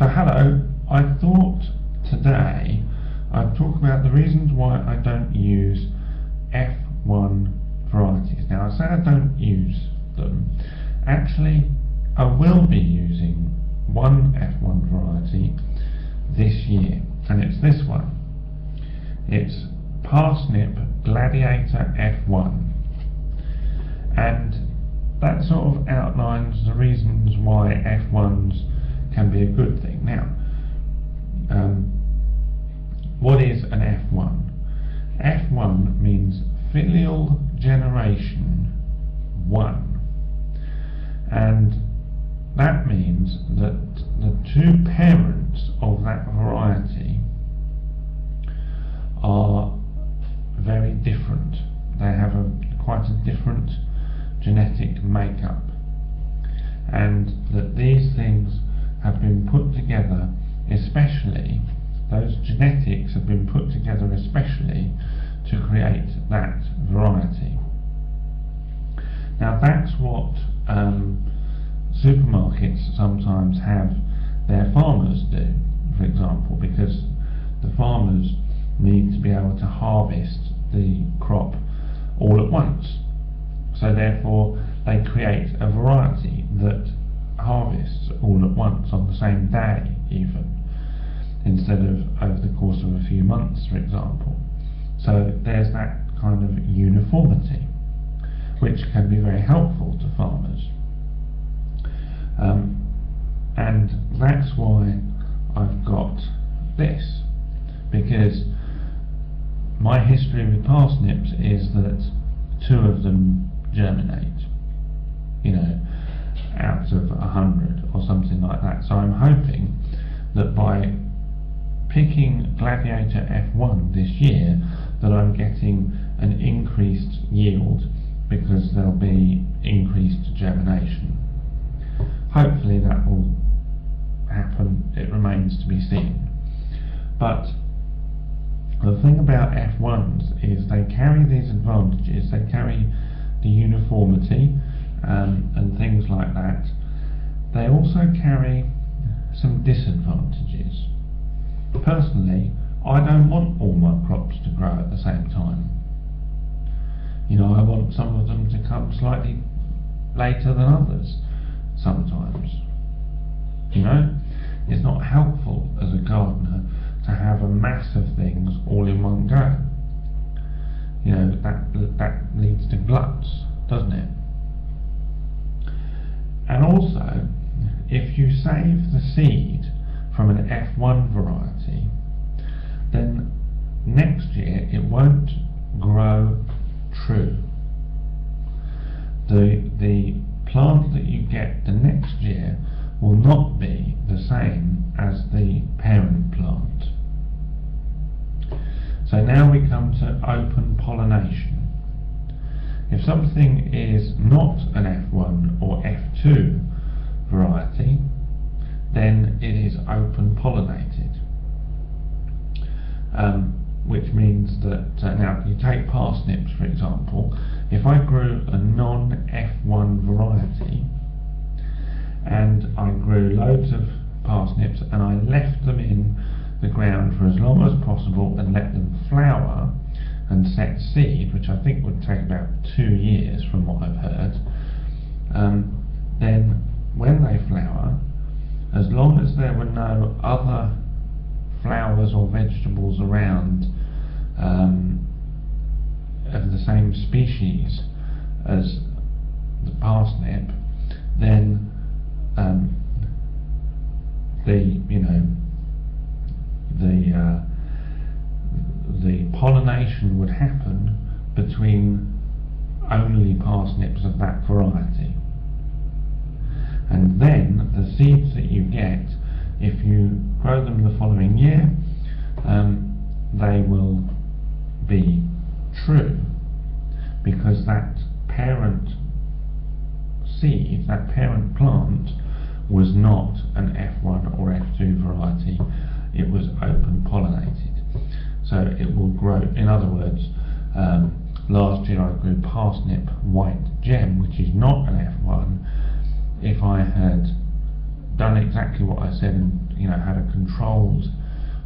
So hello, I thought today I'd talk about the reasons why I don't use F1 varieties. Now I say I don't use them. Actually, I will be using one F1 variety this year, and it's this one. It's Parsnip Gladiator F1, and that sort of outlines the reasons why F1s can be a good thing. Now, what is an F1? F1 means filial generation 1, and that means that the two parents of that variety are very different. They have quite a different genetic makeup, and that these things have been put together, especially those genetics have been put together especially to create that variety. Now that's what supermarkets sometimes have their farmers do, for example, because the farmers need to be able to harvest the crop all at once. So therefore they create a variety that harvests all at once on the same day even, instead of over the course of a few months, for example. So there's that kind of uniformity, which can be very helpful to farmers. And that's why I've got this, because my history with parsnips is that 2 of them germinate, out of 100 or something like that. So I'm hoping that by picking Gladiator F1 this year that I'm getting an increased yield, because there'll be increased germination. Hopefully that will happen, it remains to be seen. But the thing about F1s is they carry these advantages. They carry the uniformity and things like that. They also carry some disadvantages. Personally, I don't want all my crops to grow at the same time. I want some of them to come slightly later than others sometimes. It's not helpful as a gardener to have a mass of things all in one go. That leads to gluts, doesn't it? And also, if you save the seed from an F1 variety, then next year it won't grow true. The plant that you get the next year will not be the same as the parent plant. So now we come to open pollination. If something is not an F1 or F2 variety, then it is open pollinated. Which means that, now you take parsnips for example, if I grew a non-F1 variety and I grew loads of parsnips and I left them in the ground for as long as possible and let them flower and set seed, which I think would take about 2 years from what I've heard, then when they flower, as long as there were no other flowers or vegetables around of the same species as the parsnip, then the pollination would happen between only parsnips of that variety. And then the seeds that you get, if you grow them the following year, they will be true, because that parent seed, that parent plant, was not an F1 or F2 variety, it was open pollinated. So it will grow, in other words, last year I grew parsnip white gem, which is not an F1. If I had done exactly what I said had a controlled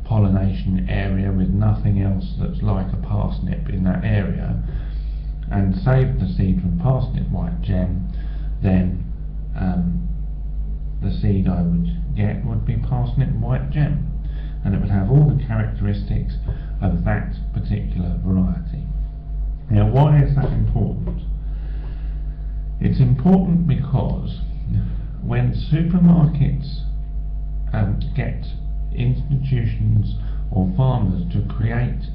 pollination area with nothing else that's like a parsnip in that area, and saved the seed from parsnip white gem, then the seed I would get would be parsnip white gem, and it would have all the characteristics of that particular variety. Now, why is that important? It's important because when supermarkets get institutions or farmers to create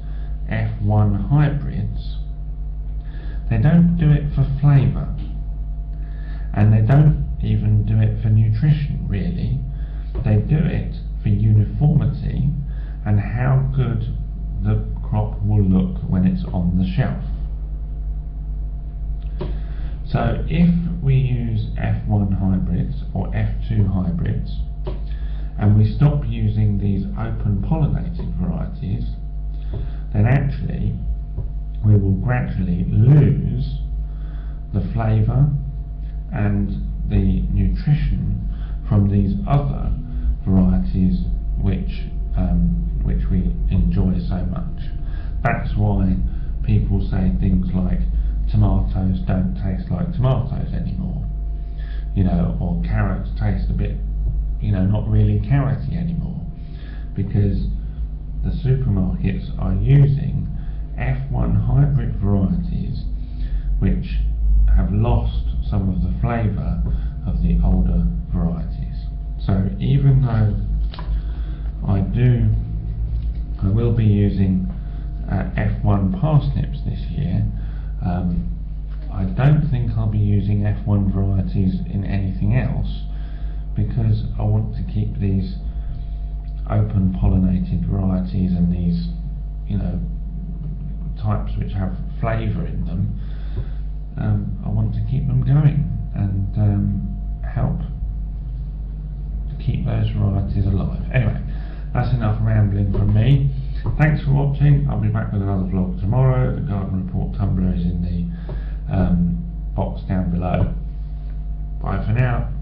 F1 hybrids, they don't do it for flavour, and they don't even do it for nutrition, really. They do it for uniformity and how good the crop will look when it's on the shelf. So if we use F1 hybrids or F2 hybrids, and we stop using these open pollinated varieties, then actually we will gradually lose the flavour and the nutrition from these other varieties which we enjoy so much. That's why people say things like tomatoes don't taste like tomatoes anymore, or carrots taste a bit, not really carroty anymore, because the supermarkets are using F1 hybrid varieties which have lost some of the flavour of the older varieties. So even though I will be using F1 parsnips this year, I don't think I'll be using F1 varieties in anything else, because I want to keep these open pollinated varieties and these types which have flavour in them. I want to keep them going and help to keep those varieties alive. Anyway, that's enough rambling from me. Thanks for watching. I'll be back with another vlog tomorrow. The Garden Report Tumblr is in the box down below. Bye for now.